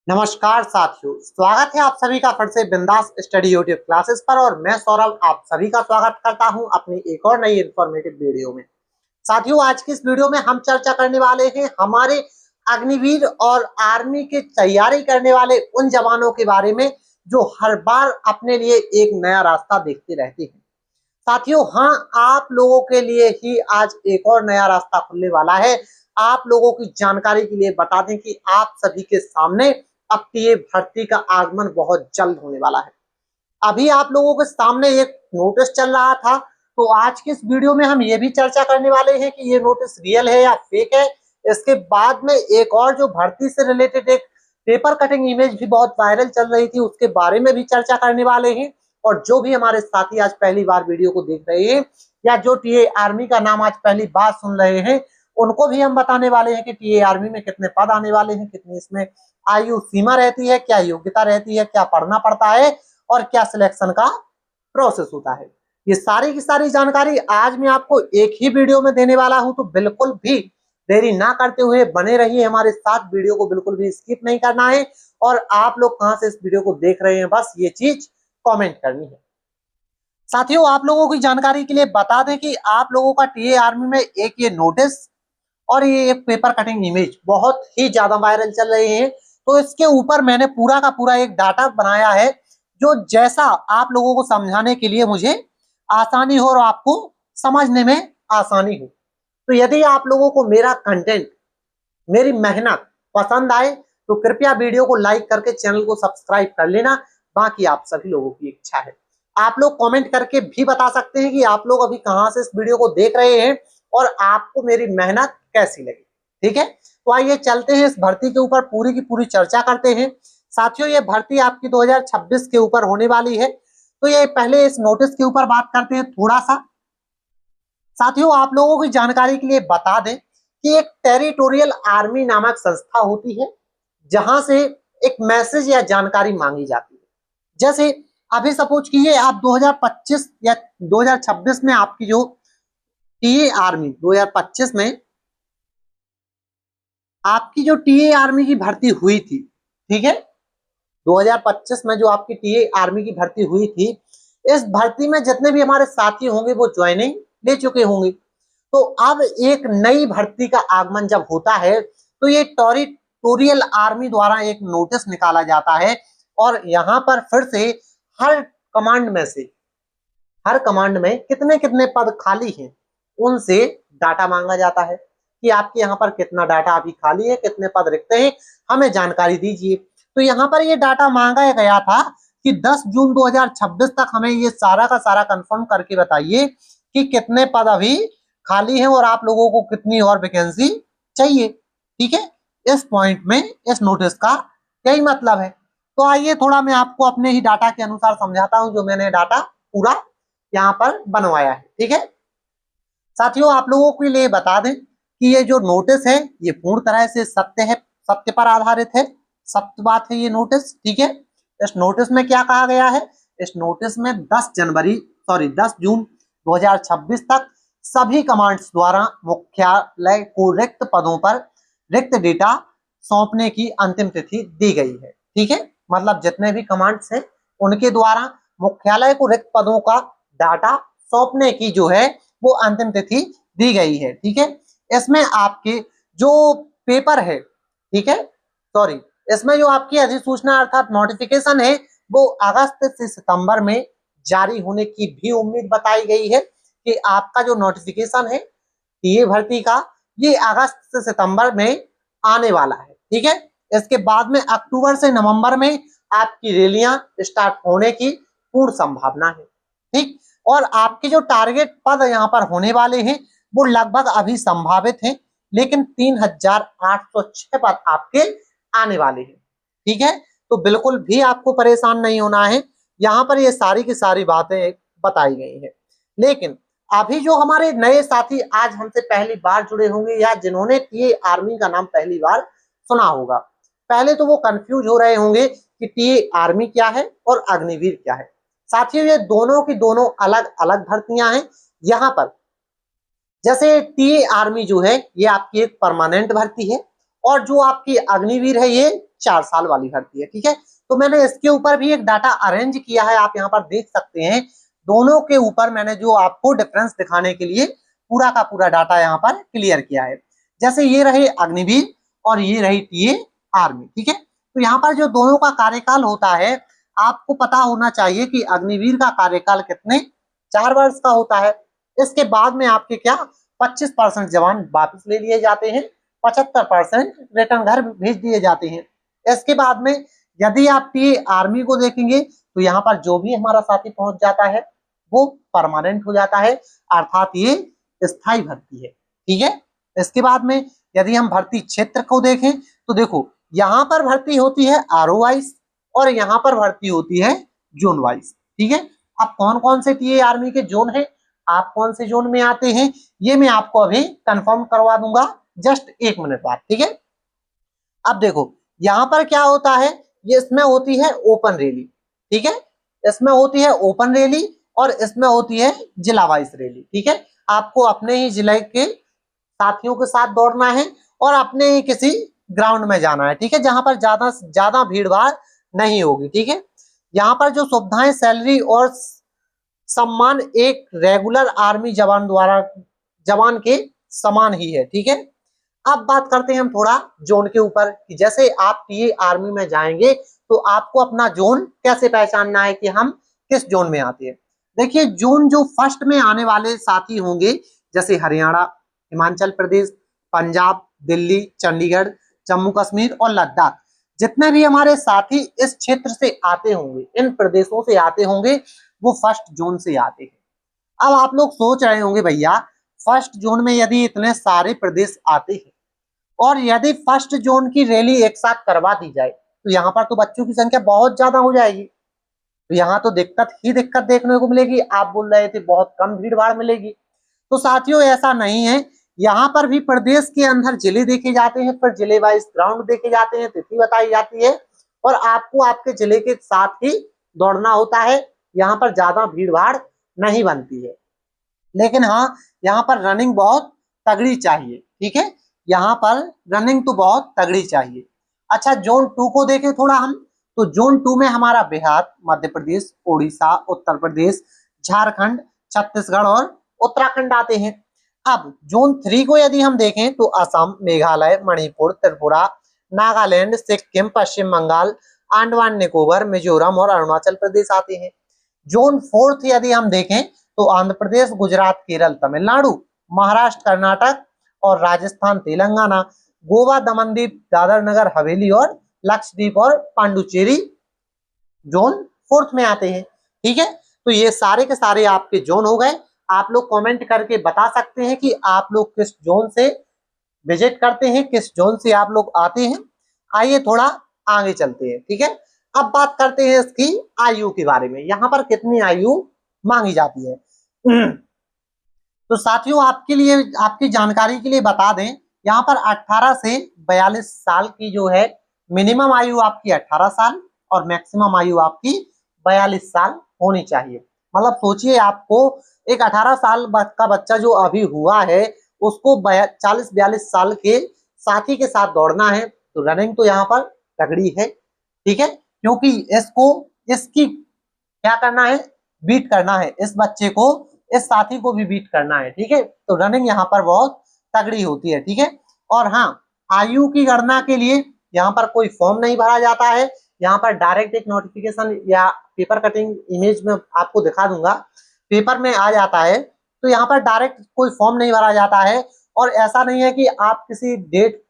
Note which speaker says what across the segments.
Speaker 1: नमस्कार साथियों, स्वागत है आप सभी का फिर से बिंदास स्टडी यूट्यूब क्लासेस पर। और मैं सौरभ आप सभी का स्वागत करता हूं अपनी एक और नई इंफॉर्मेटिव वीडियो में। साथियों, आज की इस वीडियो में हम चर्चा करने वाले हैं हमारे अग्निवीर और आर्मी की तैयारी करने वाले उन जवानों के बारे में जो हर बार अपने लिए एक नया रास्ता देखते रहते हैं। साथियों, हाँ, आप लोगों के लिए ही आज एक और नया रास्ता खुलने वाला है। आप लोगों की जानकारी के लिए बता दें कि आप सभी के सामने अब टीए भर्ती का आगमन बहुत जल्द होने वाला है। अभी आप लोगों के सामने एक नोटिस चल रहा था, तो आज की इस वीडियो में हम ये भी चर्चा करने वाले हैं कि ये नोटिस रियल है या फेक है। इसके बाद में एक और जो भर्ती से रिलेटेड एक पेपर कटिंग इमेज भी बहुत वायरल चल रही थी, उसके बारे में भी चर्चा करने वाले हैं। और जो भी हमारे साथी आज पहली बार वीडियो को देख रहे हैं या जो टीए आर्मी का नाम आज पहली बार सुन रहे हैं, उनको भी हम बताने वाले हैं कि टीए आर्मी में कितने पद आने वाले हैं, कितनी इसमें आयु सीमा रहती है, क्या योग्यता रहती है, क्या पढ़ना पड़ता है और क्या सिलेक्शन का प्रोसेस होता है। ये सारी की सारी जानकारी आज मैं आपको एक ही वीडियो में देने वाला हूं, तो बिल्कुल भी देरी ना करते हुए बने रहिए हमारे साथ। वीडियो को बिल्कुल भी स्किप नहीं करना है। और आप लोग कहां से इस वीडियो को देख रहे हैं, बस ये चीज कमेंट करनी है। साथियों, आप लोगों की जानकारी के लिए बता दें कि आप लोगों का टीए आर्मी में एक ये नोटिस और ये एक पेपर कटिंग इमेज बहुत ही ज्यादा वायरल चल रहे हैं। तो इसके ऊपर मैंने पूरा का पूरा एक डाटा बनाया है, जो जैसा आप लोगों को समझाने के लिए मुझे आसानी हो और आपको समझने में आसानी हो। तो यदि आप लोगों को मेरा कंटेंट, मेरी मेहनत पसंद आए तो कृपया वीडियो को लाइक करके चैनल को सब्सक्राइब कर लेना। बाकी आप सभी लोगों की इच्छा है। आप लोग कमेंट करके भी बता सकते हैं कि आप लोग अभी कहां से इस वीडियो को देख रहे हैं और आपको मेरी मेहनत कैसी लगी। ठीक है, तो आइए चलते हैं इस भर्ती के ऊपर पूरी की पूरी चर्चा करते हैं। साथियों, ये भर्ती आपकी 2026 के ऊपर होने वाली है। तो ये पहले इस नोटिस के ऊपर बात करते हैं थोड़ा सा। साथियों, आप लोगों की जानकारी के लिए बता दें कि एक टेरिटोरियल आर्मी नामक संस्था होती है, जहां से एक मैसेज या जानकारी मांगी जाती है। जैसे अभी सपोज कीजिए आप 2025 या 2026 में आपकी जो टीए आर्मी 2025 में आपकी जो टीए आर्मी की भर्ती हुई थी, ठीक है, 2025 में जो आपकी टीए आर्मी की भर्ती हुई थी, इस भर्ती में जितने भी हमारे साथी होंगे वो ज्वाइनिंग ले चुके होंगे। तो अब एक नई भर्ती का आगमन जब होता है, तो ये टेरिटोरियल आर्मी द्वारा एक नोटिस निकाला जाता है और यहाँ पर फिर से हर कमांड में से हर कमांड में कितने कितने पद खाली हैं उनसे डाटा मांगा जाता है कि आपके यहाँ पर कितना डाटा अभी खाली है, कितने पद रिक्त हैं, हमें जानकारी दीजिए। तो यहाँ पर ये डाटा मांगा गया था कि 10 जून 2026 तक हमें ये सारा का सारा कंफर्म करके बताइए कि कितने पद अभी खाली हैं और आप लोगों को कितनी और वैकेंसी चाहिए। ठीक है, इस पॉइंट में इस नोटिस का यही मतलब है। तो आइए थोड़ा मैं आपको अपने ही डाटा के अनुसार समझाता हूं, जो मैंने डाटा पूरा यहाँ पर बनवाया है। ठीक है साथियों, आप लोगों के लिए बता दें कि ये जो नोटिस है ये पूर्ण तरह से सत्य है, सत्य पर आधारित है, सत्य बात है ये नोटिस। ठीक है, इस नोटिस में क्या कहा गया है, इस नोटिस में 10 जून 2026 तक सभी कमांड्स द्वारा मुख्यालय को रिक्त पदों पर रिक्त डेटा सौंपने की अंतिम तिथि दी गई है। ठीक है, मतलब जितने भी कमांड्स हैं उनके द्वारा मुख्यालय को रिक्त पदों का डाटा सौंपने की जो है वो अंतिम तिथि दी गई है। ठीक है, इसमें आपके जो पेपर है, ठीक है, सॉरी, इसमें जो आपकी अधिसूचना अर्थात नोटिफिकेशन है वो अगस्त से सितंबर में जारी होने की भी उम्मीद बताई गई है कि आपका जो नोटिफिकेशन है टीए भर्ती का ये अगस्त से सितंबर में आने वाला है। ठीक है, इसके बाद में अक्टूबर से नवंबर में आपकी रैलियां स्टार्ट होने की पूर्ण संभावना है। ठीक, और आपके जो टारगेट पद यहाँ पर होने वाले हैं वो लगभग अभी संभावित हैं, लेकिन 3806 पद आपके आने वाले हैं। ठीक है, तो बिल्कुल भी आपको परेशान नहीं होना है, यहाँ पर ये सारी की सारी बातें बताई गई हैं। लेकिन अभी जो हमारे नए साथी आज हमसे पहली बार जुड़े होंगे या जिन्होंने टीए आर्मी का नाम पहली बार सुना होगा, पहले तो वो कंफ्यूज हो रहे होंगे कि टीए आर्मी क्या है और अग्निवीर क्या है। साथियों, ये दोनों की दोनों अलग अलग भर्तियां हैं। यहाँ पर जैसे टीए आर्मी जो है ये आपकी एक परमानेंट भर्ती है और जो आपकी अग्निवीर है ये 4 साल वाली भर्ती है, ठीक है। तो मैंने इसके ऊपर भी एक डाटा अरेंज किया है, आप यहाँ पर देख सकते हैं। दोनों के ऊपर मैंने जो आपको डिफरेंस दिखाने के लिए पूरा का पूरा डाटा यहाँ पर क्लियर किया है। जैसे ये रहे अग्निवीर और ये रही टीए आर्मी, ठीक है। तो यहाँ पर जो दोनों का कार्यकाल होता है, आपको पता होना चाहिए कि अग्निवीर का कार्यकाल कितने 4 वर्ष का होता है। इसके बाद में आपके क्या 25% जवान वापस ले लिए जाते हैं, 75% रिटर्न घर भेज दिए जाते हैं। इसके बाद में यदि आप टीए आर्मी को देखेंगे तो यहाँ पर जो भी हमारा साथी पहुंच जाता है वो परमानेंट हो जाता है, अर्थात ये स्थायी भर्ती है, ठीक है। इसके बाद में यदि हम भर्ती क्षेत्र को देखें तो देखो यहाँ पर भर्ती होती है आरओ वाइज और यहाँ पर भर्ती होती है जोन वाइज, ठीक है। अब कौन कौन से टीए आर्मी के जोन है, आप कौन से जोन में आते हैं, ये मैं आपको अभी कंफर्म करवा दूंगा जस्ट 1 मिनट बाद, ठीक है। अब देखो यहाँ पर क्या होता है, ये इसमें होती है ओपन रैली, ठीक है। इसमें होती है ओपन रैली और इसमें होती है जिला वाइज रैली, ठीक है। आपको अपने ही जिले के साथियों के साथ दौड़ना है और अपने ही किसी ग्राउंड में जाना है, ठीक है, जहां पर ज्यादा भीड़ भाड़ नहीं होगी, ठीक है। यहाँ पर जो सुविधाएं, सैलरी और सम्मान एक रेगुलर आर्मी जवान के समान ही है, ठीक है। अब बात करते हैं हम थोड़ा जोन के ऊपर कि जैसे आप टीए आर्मी में जाएंगे तो आपको अपना जोन कैसे पहचानना है कि हम किस जोन में आते हैं। देखिए जोन जो फर्स्ट में आने वाले साथी होंगे जैसे हरियाणा, हिमाचल प्रदेश, पंजाब, दिल्ली, चंडीगढ़, जम्मू कश्मीर और लद्दाख, जितने भी हमारे साथी इस क्षेत्र से आते होंगे, इन प्रदेशों से आते होंगे, वो फर्स्ट जोन से आते हैं। अब आप लोग सोच रहे होंगे भैया फर्स्ट जोन में यदि इतने सारे प्रदेश आते हैं और यदि फर्स्ट जोन की रैली एक साथ करवा दी जाए तो यहाँ पर तो बच्चों की संख्या बहुत ज्यादा हो जाएगी, तो यहाँ तो दिक्कत ही दिक्कत देखने को मिलेगी। आप बोल रहे थे बहुत कम भीड़ भाड़ मिलेगी, तो साथियों ऐसा नहीं है। यहाँ पर भी प्रदेश के अंदर जिले देखे जाते हैं, फिर जिले वाइज ग्राउंड देखे जाते हैं, तिथि बताई जाती है और आपको आपके जिले के साथ ही दौड़ना होता है। यहाँ पर ज्यादा भीड़ भाड़ नहीं बनती है, लेकिन हाँ यहाँ पर रनिंग बहुत तगड़ी चाहिए, ठीक है। यहाँ पर रनिंग तो बहुत तगड़ी चाहिए। अच्छा जोन 2 को देखें थोड़ा हम, तो जोन 2 में हमारा बिहार, मध्य प्रदेश, उड़ीसा, उत्तर प्रदेश, झारखंड, छत्तीसगढ़ और उत्तराखंड आते हैं। अब जोन 3 को यदि हम देखें तो असम, मेघालय, मणिपुर, त्रिपुरा, नागालैंड, सिक्किम, पश्चिम बंगाल, अंडमान निकोबार, मिजोरम और अरुणाचल प्रदेश आते हैं। जोन 4 यदि हम देखें तो आंध्र प्रदेश, गुजरात, केरल, तमिलनाडु, महाराष्ट्र, कर्नाटक और राजस्थान, तेलंगाना, गोवा, दमनदीप, दादर नगर हवेली और लक्षद्वीप और पांडुचेरी जोन 4 में आते हैं, ठीक है। तो ये सारे के सारे आपके जोन हो गए। आप लोग कमेंट करके बता सकते हैं कि आप लोग किस जोन से विजिट करते हैं, किस जोन से आप लोग आते हैं। आइए थोड़ा आगे चलते हैं, ठीक है। अब बात करते हैं इसकी आयु के बारे में, यहाँ पर कितनी आयु मांगी जाती है। तो साथियों आपके लिए, आपकी जानकारी के लिए बता दें, यहाँ पर 18 से 42 साल की जो है मिनिमम आयु आपकी 18 साल और मैक्सिमम आयु आपकी 42 साल होनी चाहिए। मतलब सोचिए आपको एक 18 साल का बच्चा जो अभी हुआ है उसको 40-42 साल के साथी के साथ दौड़ना है, तो रनिंग तो यहाँ पर तगड़ी है, ठीक है, क्योंकि इसकी क्या करना है, बीट करना है, इस बच्चे को, इस साथी को भी बीट करना है, ठीक है। तो रनिंग यहाँ पर बहुत तगड़ी होती है, ठीक है। और हाँ आयु की गणना के लिए यहाँ पर कोई फॉर्म नहीं भरा जाता है, यहाँ पर डायरेक्ट एक नोटिफिकेशन या पेपर कटिंग इमेज में आपको दिखा दूंगा, पेपर में आ जाता है। तो यहाँ पर डायरेक्ट कोई फॉर्म नहीं भरा जाता है और ऐसा नहीं है कि आप किसी डेट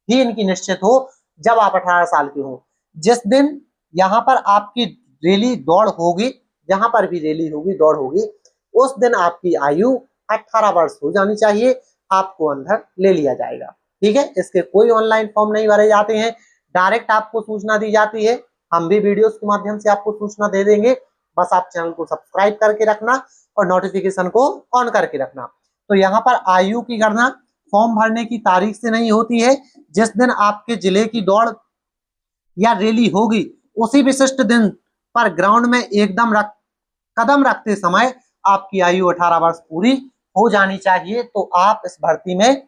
Speaker 1: ही इनकी निश्चित हो जब आप 18 साल के हो। जिस दिन यहाँ पर आपकी रैली दौड़ होगी, जहां पर भी रैली होगी दौड़ होगी, उस दिन आपकी आयु 18 वर्ष हो जानी चाहिए, आपको अंदर ले लिया जाएगा, ठीक है। इसके कोई ऑनलाइन फॉर्म नहीं भरे जाते हैं, डायरेक्ट आपको सूचना दी जाती है। हम भी वीडियोस के माध्यम से आपको सूचना दे देंगे, बस आप चैनल को सब्सक्राइब करके रखना और नोटिफिकेशन को ऑन करके रखना। तो यहाँ पर आयु की गणना फॉर्म भरने की तारीख से नहीं होती है, जिस दिन आपके जिले की दौड़ या रैली होगी उसी विशिष्ट दिन पर ग्राउंड में कदम रखते समय आपकी आयु 18 वर्ष पूरी हो जानी चाहिए, तो आप इस भर्ती में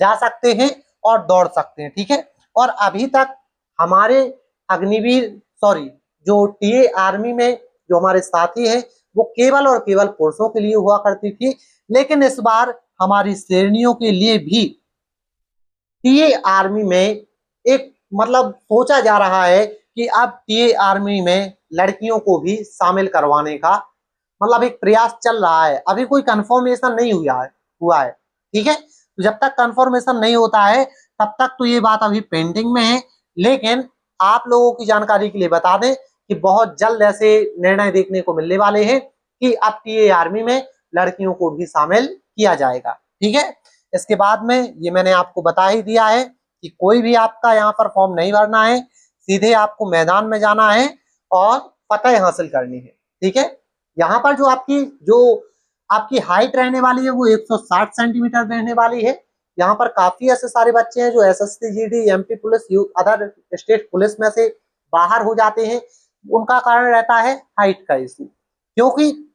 Speaker 1: जा सकते हैं और दौड़ सकते हैं, ठीक है। और अभी तक हमारे अग्निवीर सॉरी जो टीए आर्मी में जो हमारे साथी हैं वो केवल और केवल पुरुषों के लिए हुआ करती थी, लेकिन इस बार हमारी शेरनियों के लिए भी टीए आर्मी में एक मतलब सोचा जा रहा है कि अब टीए आर्मी में लड़कियों को भी शामिल करवाने का मतलब एक प्रयास चल रहा है। अभी कोई कंफर्मेशन नहीं हुआ है ठीक है। तो जब तक कंफर्मेशन नहीं होता है तब तक तो ये बात अभी पेंडिंग में है, लेकिन आप लोगों की जानकारी के लिए बता दें कि बहुत जल्द ऐसे निर्णय देखने को मिलने वाले हैं कि अब टीए आर्मी में लड़कियों को भी शामिल किया जाएगा ठीक है। इसके बाद में ये मैंने आपको बता ही दिया है कि कोई भी आपका यहाँ पर फॉर्म नहीं भरना है, सीधे आपको मैदान में जाना है और फतह हासिल करनी है ठीक है। यहाँ पर जो आपकी हाइट रहने वाली है वो 160 सेंटीमीटर रहने वाली है। यहाँ पर काफी ऐसे सारे बच्चे हैं जो SSC GD MP police other state police में से बाहर हो जाते हैं। उनका कारण रहता है हाइट का इशू, क्योंकि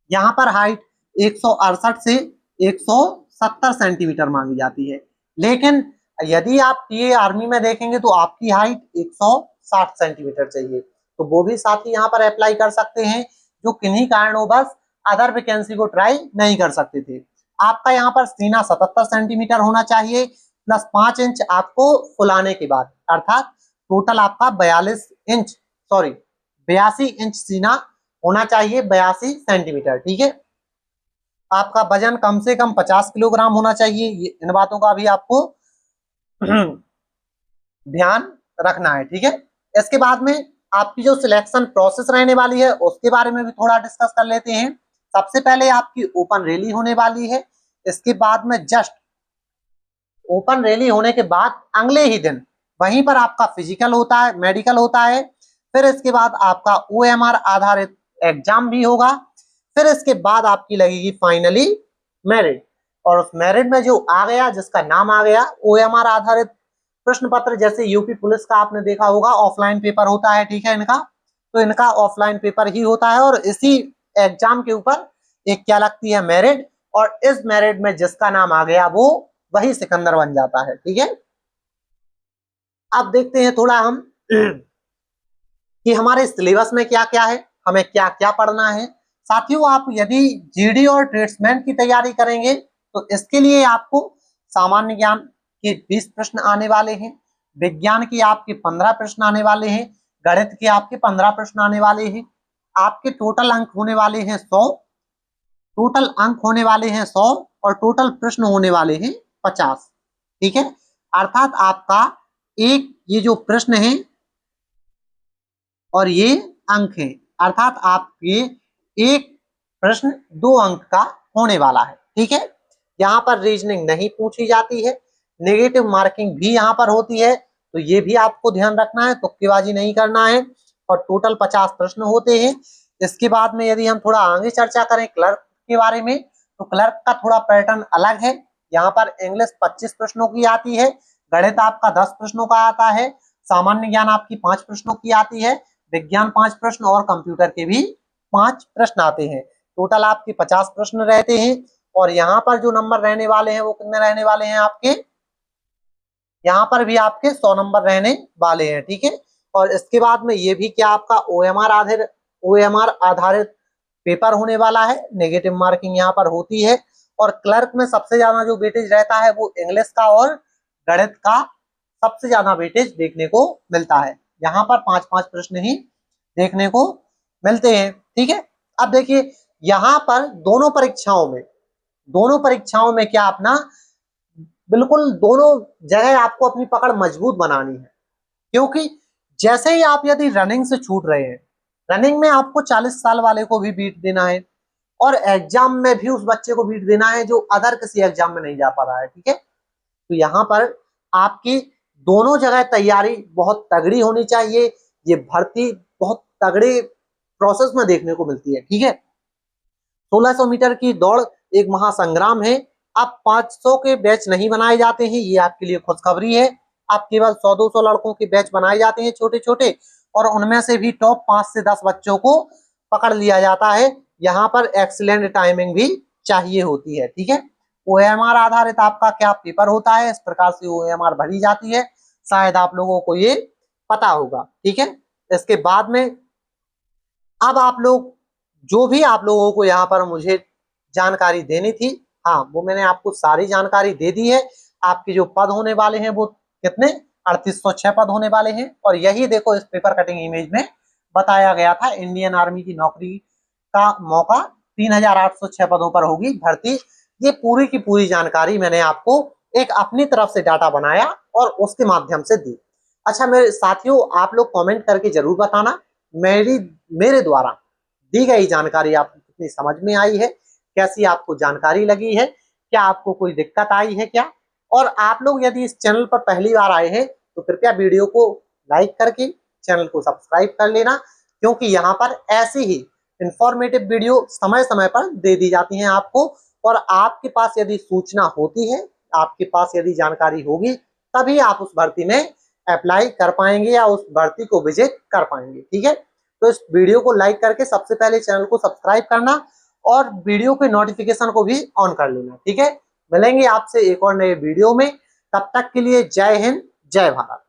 Speaker 1: यहाँ पर हाइट 168 से 170 सेंटीमीटर मांगी जाती है, लेकिन यदि आप टीए आर्मी में देखेंगे तो आपकी हाइट 160 सेंटीमीटर चाहिए। तो वो भी साथी यहाँ पर अप्लाई कर सकते हैं जो किन्हीं कारणोंवश अदर वैकेंसी को ट्राई नहीं कर सकते थे। आपका यहाँ पर सीना 77 सेंटीमीटर होना चाहिए प्लस 5 इंच आपको फुलाने के बाद, अर्थात टोटल आपका 82 इंच सीना होना चाहिए, 82 सेंटीमीटर ठीक है। आपका वजन कम से कम 50 किलोग्राम होना चाहिए। इन बातों का भी आपको ध्यान रखना है ठीक है। इसके बाद में आपकी जो सिलेक्शन प्रोसेस रहने वाली है उसके बारे में भी थोड़ा डिस्कस कर लेते हैं। सबसे पहले आपकी ओपन रैली होने वाली है। इसके बाद में जस्ट ओपन रैली होने के बाद अगले ही दिन वहीं पर आपका फिजिकल होता है, मेडिकल होता है। फिर इसके बाद आपका ओएमआर आधारित एग्जाम भी होगा। फिर इसके बाद आपकी लगेगी फाइनली मेरिट, और उस मेरिट में जो आ गया, जिसका नाम आ गया ओएमआर आधारित प्रश्न पत्र, जैसे यूपी पुलिस का आपने देखा होगा ऑफलाइन पेपर होता है ठीक है इनका, तो इनका ऑफलाइन पेपर ही होता है और इसी एग्जाम के ऊपर एक क्या लगती है मेरिट, और इस मेरिट में जिसका नाम आ गया वो वही सिकंदर बन जाता है ठीक है। अब देखते हैं थोड़ा हम कि हमारे सिलेबस में क्या क्या है, हमें क्या क्या पढ़ना है। साथियों आप यदि जीडी और ट्रेड्समैन की तैयारी करेंगे तो इसके लिए आपको सामान्य ज्ञान के 20 प्रश्न आने वाले हैं, विज्ञान की आपके 15 प्रश्न आने वाले हैं, गणित के आपके 15 प्रश्न आने वाले हैं। आपके टोटल अंक होने वाले हैं 100, और टोटल प्रश्न होने वाले हैं 50 ठीक है। अर्थात आपका एक ये जो प्रश्न है और ये अंक है, अर्थात आपके एक प्रश्न 2 अंक का होने वाला है ठीक है। यहाँ पर रीजनिंग नहीं पूछी जाती है, नेगेटिव मार्किंग भी यहाँ पर होती है, तो ये भी आपको ध्यान रखना है, तुक्केबाजी नहीं करना है। और टोटल 50 प्रश्न होते हैं। इसके बाद में यदि हम थोड़ा आगे चर्चा करें क्लर्क के बारे में, तो क्लर्क का थोड़ा पैटर्न अलग है। यहाँ पर इंग्लिश 25 प्रश्नों की आती है, गणित आपका 10 प्रश्नों का आता है, सामान्य ज्ञान आपकी 5 प्रश्नों की आती है, विज्ञान 5 प्रश्न और कंप्यूटर के भी 5 प्रश्न आते हैं। टोटल आपके 50 प्रश्न रहते हैं। और यहाँ पर जो नंबर रहने वाले हैं वो कितने रहने वाले हैं आपके, यहाँ पर भी आपके 100 नंबर रहने वाले हैं ठीक है। और इसके बाद में ये भी क्या आपका ओएमआर आधारित पेपर होने वाला है, नेगेटिव मार्किंग यहाँ पर होती है। और क्लर्क में सबसे ज्यादा जो वेटेज रहता है वो इंग्लिश का और गणित का सबसे ज्यादा वेटेज देखने को मिलता है। यहाँ पर 5-5 प्रश्न ही देखने को मिलते हैं ठीक है। अब देखिए यहाँ पर दोनों परीक्षाओं में क्या अपना बिल्कुल दोनों जगह आपको अपनी पकड़ मजबूत बनानी है, क्योंकि जैसे ही आप यदि रनिंग से छूट रहे हैं, रनिंग में आपको 40 साल वाले को भी बीट देना है और एग्जाम में भी उस बच्चे को बीट देना है जो अदर किसी एग्जाम में नहीं जा पा रहा है ठीक है। तो यहाँ पर आपकी दोनों जगह तैयारी बहुत तगड़ी होनी चाहिए। ये भर्ती बहुत तगड़े प्रोसेस में देखने को मिलती है ठीक है। 1600 मीटर की दौड़ एक महासंग्राम है। अब 500 के बैच नहीं बनाए जाते हैं, ये आपके लिए खुशखबरी है। अब केवल 100-200 लड़कों के बैच बनाए जाते हैं छोटे छोटे, और उनमें से भी टॉप 5 से 10 बच्चों को पकड़ लिया जाता है। यहाँ पर एक्सीलेंट टाइमिंग भी चाहिए होती है ठीक है। ओएमआर आधारित आपका क्या पेपर होता है, इस प्रकार से ओएमआर भरी जाती है, शायद आप लोगों को ये पता होगा, ठीक है। इसके बाद में अब आप लोग जो भी आप लोगों को यहाँ पर मुझे जानकारी देनी थी, हाँ वो मैंने आपको सारी जानकारी दे दी है। आपके जो पद होने वाले हैं वो कितने 3806 पद होने वाले हैं। और यही देखो इस पेपर कटिंग इमेज में बताया गया था, इंडियन आर्मी की नौकरी का मौका 3806 पदों पर होगी भर्ती। ये पूरी की पूरी जानकारी मैंने आपको एक अपनी तरफ से डाटा बनाया और उसके माध्यम से दी। अच्छा मेरे साथियों, आप लोग कमेंट करके जरूर बताना मेरे द्वारा दी गई जानकारी आपको कितनी समझ में आई है, कैसी आपको जानकारी लगी है, क्या आपको कोई दिक्कत आई है क्या। और आप लोग यदि इस चैनल पर पहली बार आए हैं तो कृपया वीडियो को लाइक करके चैनल को सब्सक्राइब कर लेना, क्योंकि यहाँ पर ऐसी ही इंफॉर्मेटिव वीडियो समय समय पर दे दी जाती हैं आपको। और आपके पास यदि सूचना होती है, आपके पास यदि जानकारी होगी, तभी आप उस भर्ती में अप्लाई कर पाएंगे या उस भर्ती को विजिट कर पाएंगे, ठीक है। तो इस वीडियो को लाइक करके सबसे पहले चैनल को सब्सक्राइब करना और वीडियो के नोटिफिकेशन को भी ऑन कर लेना, ठीक है। मिलेंगे आपसे एक और नए वीडियो में, तब तक के लिए जय हिंद जय भारत।